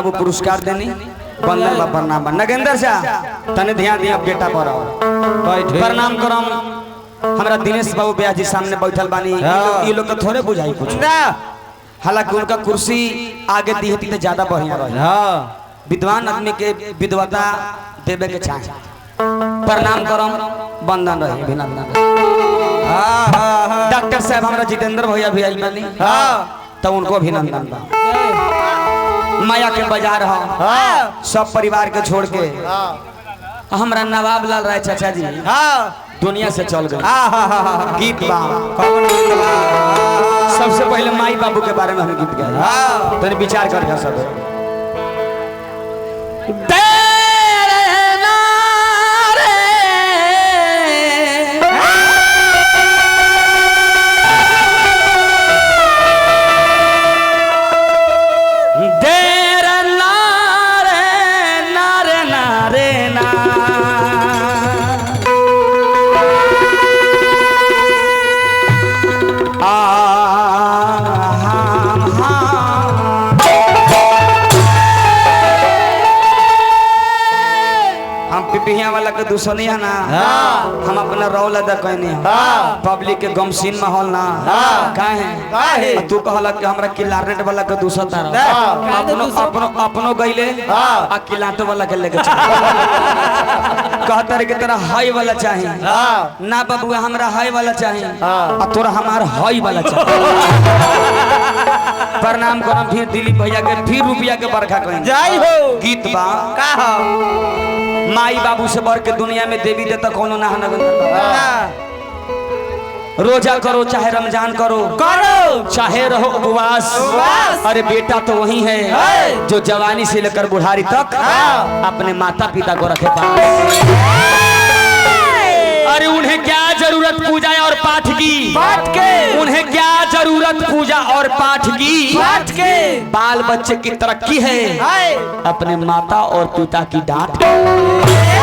बाबू पुरस्कार देनी बंदन बा प्रणाम बा नगेंद्र सा तने ध्यान दिया बेटा पर प्रणाम करम हमरा दिनेश बाबू ब्याह जी सामने बैठल बानी ये लोग तो थोड़े बुझाई कुछ ना हालांकि उनका कुर्सी आगे दी तो ज्यादा बढ़िया रहे विद्वान आदमी के विद्वता देवे के चाहे प्रणाम करम बंदन रहे अभिनंदन डॉक्टर साहब हमारा जितेंद्र भैया भी आई बानी तो उनको अभिनंदन बा माया के बाजार हो सब परिवार के छोड़ के हमरा नवाब लाल राय चाचा जी दुनिया से चल गए गीत बा सबसे पहले माई बाबू के बारे में हम गीत गाए तो विचार कर सब वाला के दूसरी है ना हम अपना रोल अदा कहनी पब्लिक के गमसीन माहौल ना काहे तू कहला कि हमरा किलारनेट वाला के दूसरा तारा अपनो गइले आ किलाटो वाला के लेके कहतर के तरह हाई वाला चाहिए ना बाबू हमरा हाई वाला चाहिए आ तोरा हमार हाई वाला चाहिए प्रणाम करम फिर दिलीप भैया के फिर रुपया के बरखा कहीं जय हो गीत बा का हो माई बाबू से बढ़ के दुनिया में देवी देवता कोनो ना रोजा करो चाहे रमजान करो चाहे रहो उपवास अरे बेटा तो वही है जो जवानी से लेकर बुढ़ारी तक अपने माता पिता को रखे पास अरे उन्हें क्या जरूरत पूजा और पाठ की उन्हें क्या जरूरत पूजा और पाठ की बाल बच्चे की तरक्की है अपने माता और पिता की डांट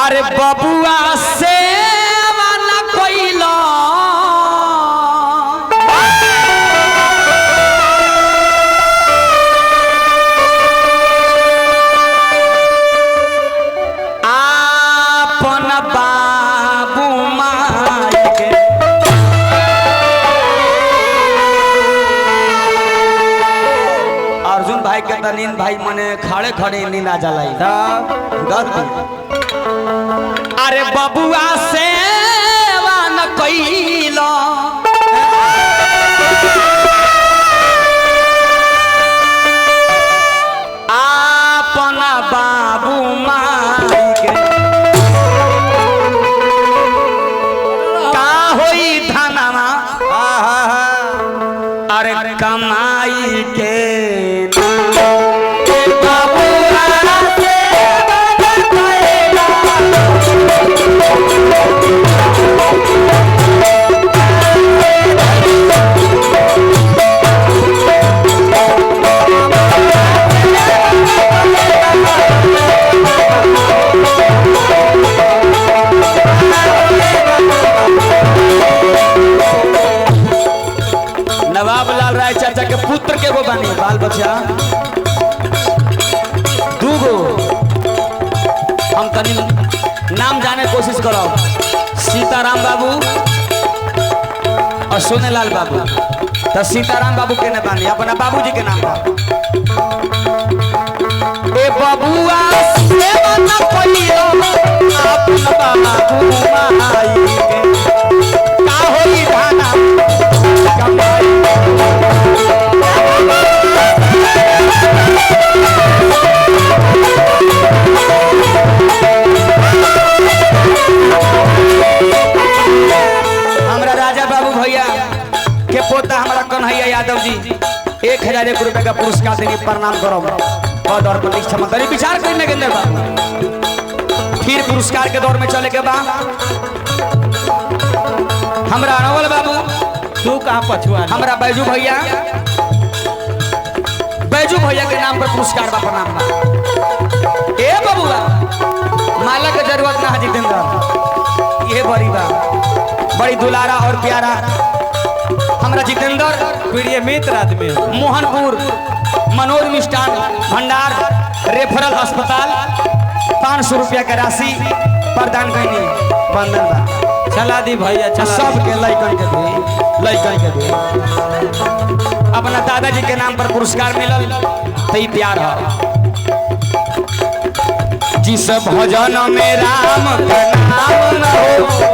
अरे बबुआ से नींद भाई मने खड़े खड़े नींद आ जाला अरे बबुआ से न कइलो अपना बाबू माई के का होई धनवा अरे कमाई के नवाब लाल राय चाचा के पुत्र के वो बनी बाल बच्चा दूगो हम तनी नाम जाने कोशिश करो सीताराम बाबू और सोनेलाल बाबू तो सीताराम बाबू के ने बानी अपना बाबूजी के नाम पर ए बबुआ से न कहियो अपना बाबू माई के का होई धाना कमाई हमरा राजा बाबू भैया के पोता हमारा कन्हैया यादव जी 1001 रुपए का पुरस्कार देंगे प्रणाम करो पद और प्रतिष्ठा मंत्री विचार करने के अंदर बाबू फिर पुरस्कार के दौर में चले के बाद हमरा अनवल बाबू तू कहाँ पछुआ हमरा बैजू भैया के नाम पर पुरस्कार बा प्रणाम बा ए बबुआ माला के जरूरत ना है जितेंद्र, ये बड़ी बात, बड़ी दुलारा और प्यारा हमारा जितेंद्र प्रिय मित्र आदमी हो। मोहनपुर मनोज मिष्ठान भंडार रेफरल अस्पताल 500 रुपया के राशि प्रदान करनी बंधन बा। चला दी भैया चला सबके लइकन के भी अपना दादाजी के नाम पर पुरस्कार मिलल तो ये प्यार है। जिस भजन में राम का नाम न हो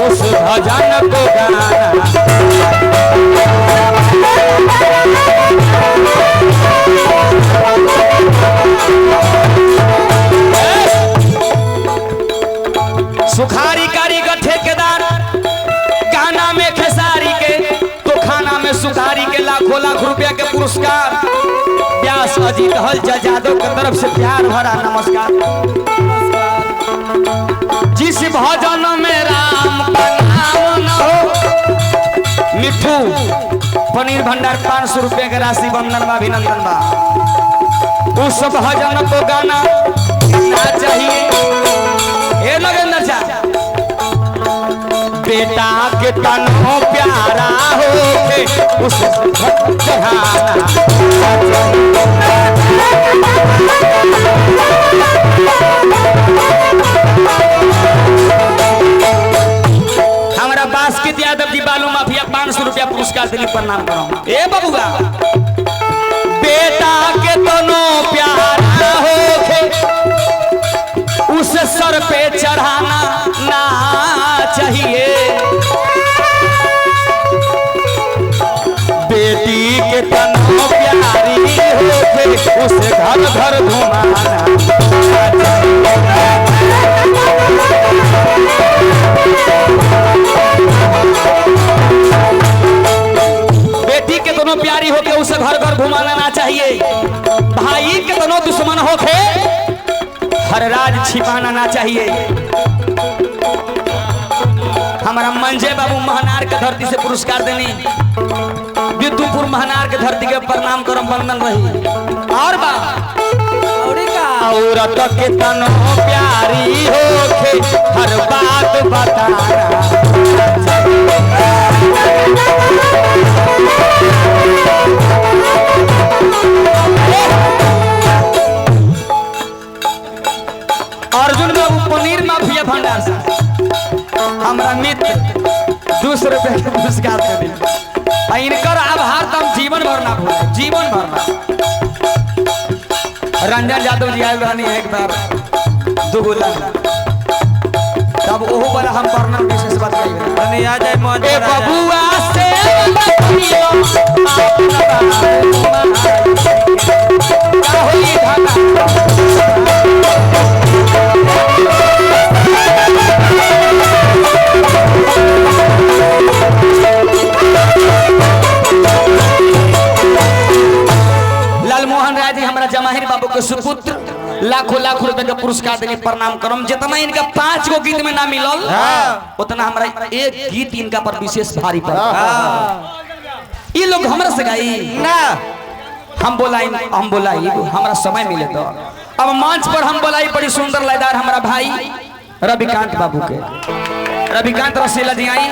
उस भजन को गाना। सुखारी कारीगर ठेकेदार गाना में खेसारी के तो खाना में सुखारी के लाखों लाख रुपया के पुरस्कार। व्यास अजीत हलचल जादव की तरफ से प्यार भरा नमस्कार। जिस भजन में राम का नाम न हो। मिठू पनीर भंडार 500 रुपये की राशि वंदन बा अभिनंदन बा। उस भजन को गाना ना चाहिए। ए नगेंद्र चा बेटा के तन हो प्यारा हो उस चढ़ाना। हमारा बास्कित यादव जी बालू माफिया 500 रुपया पुरस्कार दिली प्रणाम करो। ए बबुआ बेटा के तनो प्यारा हो उस सर पे चढ़ाना ना चाहिए। बेटी के तनो प्यारी हो उसे घर घर घुमाना बेटी के दोनों प्यारी होके उसे घर घर घुमाना ना चाहिए। भाई के दोनों दुश्मन होके हर राज छिपाना ना चाहिए। हमारा मंजे बाबू महनार के धरती से पुरस्कार देनी विद्युपुर महनार के धरती के प्रणाम करम बंदन रही। और बा औरत के तनो प्यारी होके हर बात बताना। अर्जुन बाबू पनीर माफिया भंडार से हमारा मित्र 200 रुपये के पुरस्कार दे दिया। इनकर आभार तो हम जीवन भर ना भूले, जीवन भर ना। रंजन यादव जी आए रहनी एक बार दुगुला तब ओहो वाला हम वर्णन विशेष बात करेंगे। आ जाए मौज ए बबुआ से लालमोहन राय जी हमारा जमाहिर बाबू के सुपुत्र लाखों लाख रुपए का पुरस्कार देने प्रणाम करम। जितना इनका 5 गो गीत में ना मिलल उतना हमारा एक गीत इनका पर विशेष भारी पड़ा। ये लोग हमरा से गाई ना हम बोलाई हमारा समय मिले तो अब मंच पर हम बोलाई बड़ी सुंदर लयदार हमारा भाई रविकांत बाबू के रविकांत रसीला जी आई।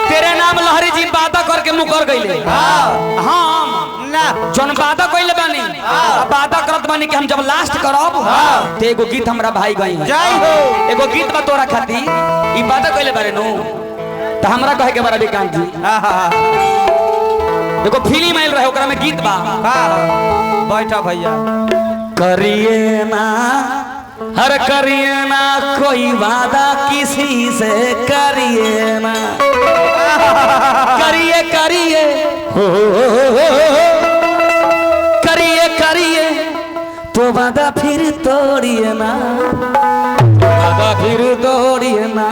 तेरे नाम लहरी जी वादा करके मुकर गईले। हम ना जौन वादा कइले बानी वादा करत बानी कि हम जब लास्ट करब तो एगो गीत हमरा भाई गई जय हो। एगो गीत बा तोरा खातिर ई वादा कइले बारे नु तो हमरा कहे के बा रविकांत जी एगो फिल्म आइल रहे ओकरा में गीत बा बैठा भैया। करिए ना हर करिए ना कोई वादा किसी से करिए ना करिए करिए हो करिए करिए तो वादा फिर तोड़िए ना वादा फिर तोड़िए ना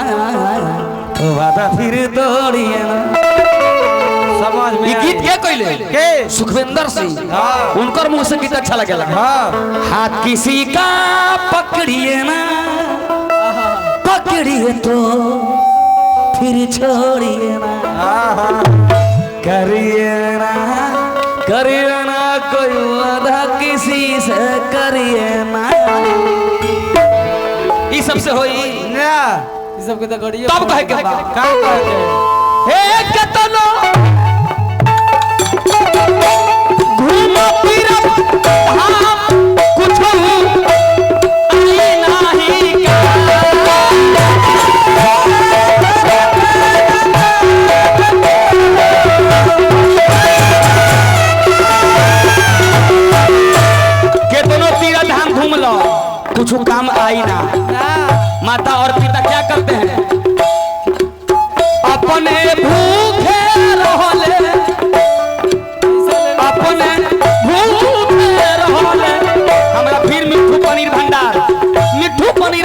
तो वादा फिर तोड़िए ना। समझ में ये गीत क्या कइले के सुखविंदर सिंह उनकर मुंह से गीत अच्छा लगेला। हाथ किसी का पकड़िए ना पकड़िए तो फिर छोड़िए ना करिए ना कोई वादा किसी से करिए ना। इस सबसे होई ना ई सब के तो गड़िए तब कहे के बा का कहते हे केतनो घूमो फिरब हम कुछ आई नाही केतनो तीर्थ धाम घूम लो कुछ काम आई ना। माता और पिता क्या करते हैं अपने भूखे रहले अपने भूखे रहले। हमरा फिर मिठू पनीर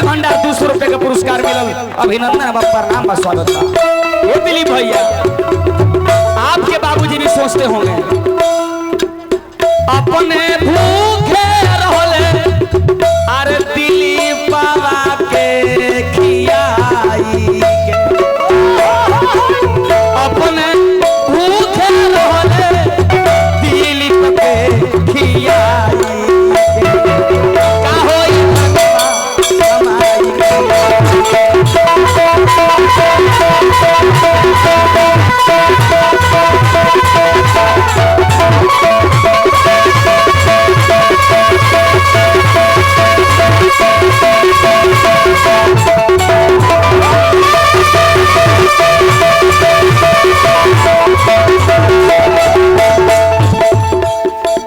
भंडार 200 रुपए का पुरस्कार मिलल। अभिनंदन बा प्रणाम बा स्वागत बा। ये दिलीप भैया आपके बाबूजी भी सोचते होंगे अपने भूखे रहले अरे दिलीप बाबा के खियाई के अपने भूखे रहले दिलीप के खियाई के का होई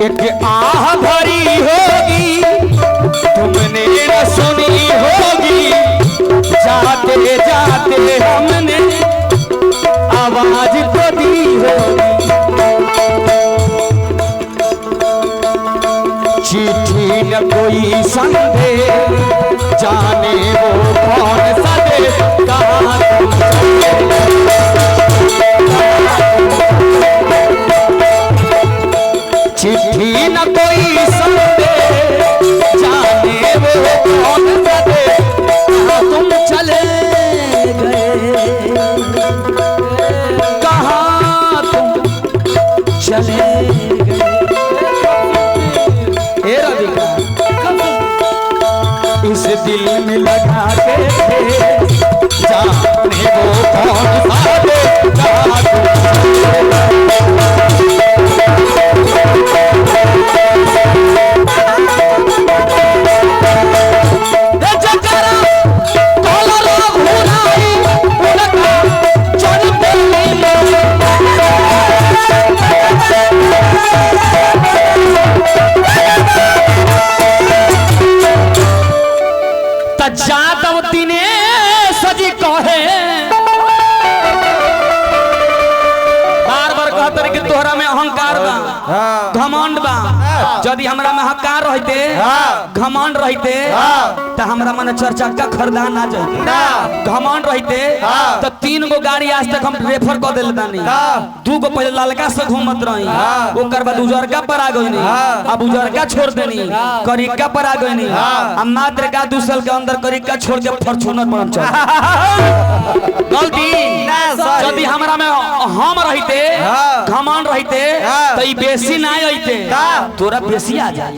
एक आह भरी होगी तुमने न सुनी होगी जाते जाते हमने आवाज तो दी होगी। चिट्ठी न कोई संदेश जाने वो कौन सा देश कहाँ तुम चिट्ठी न कोई संदेश जाने वो कौन सा देश कहाँ तुम चले गए कहाँ तुम चले गए। हे राधिका इस दिल में लगा के थे जाने वो कौन सा देश कहाँ तुम चले गए। जादव दिनेश जी कहे बार बार कहते कि तोहरा में अहंकार बा घमंड बा। यदि हमरा में अहंकार रहते घमंड रहते तो हमरा मन चर्चा का खरीदा ना जाते। घमंड रहते तो 3 गो गाड़ी आज तक हम रेफर कर दिल बानी। 2 गो पहले ललका से घूमत रही ओकर बाद उजरका पर आ गईनी अब उजरका छोड़ देनी करिका पर आ गईनी अब मात्र का 2 साल के अंदर करिका छोड़ के फॉर्च्यूनर पर हम चल गलती यदि हमरा में हम रहते घमंड रहते तो ई बेसी ना आइते तोरा बेसी आ जाए।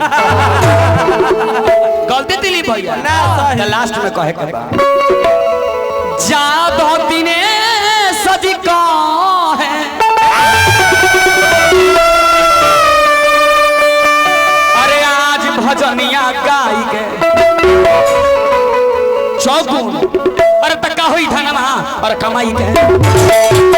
गलती दिलीप भैया लास्ट में कहे के बा जादो दिनेश जी कहे अरे आज भजनिया गाई के चौगुन अरे तक्का हुई धनमा और कमाई के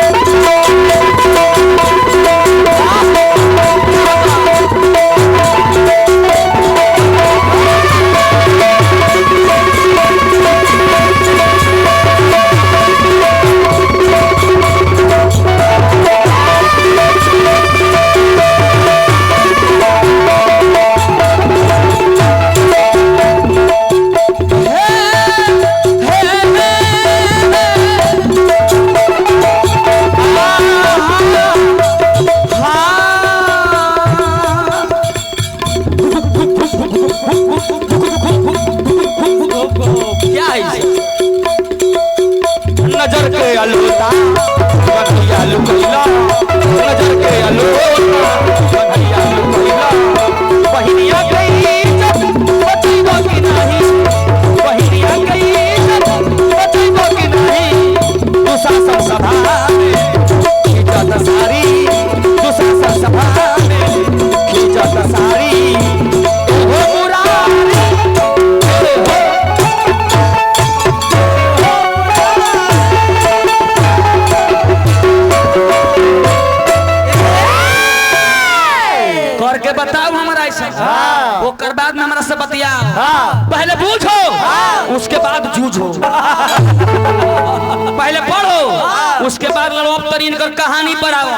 के बताओ हमारा ऐसा वो कर बाद में हमारा से बतियाओ पहले बूझो उसके बाद जूझो पहले पढ़ो उसके बाद लड़ो तरीन कर कहानी पढ़ाओ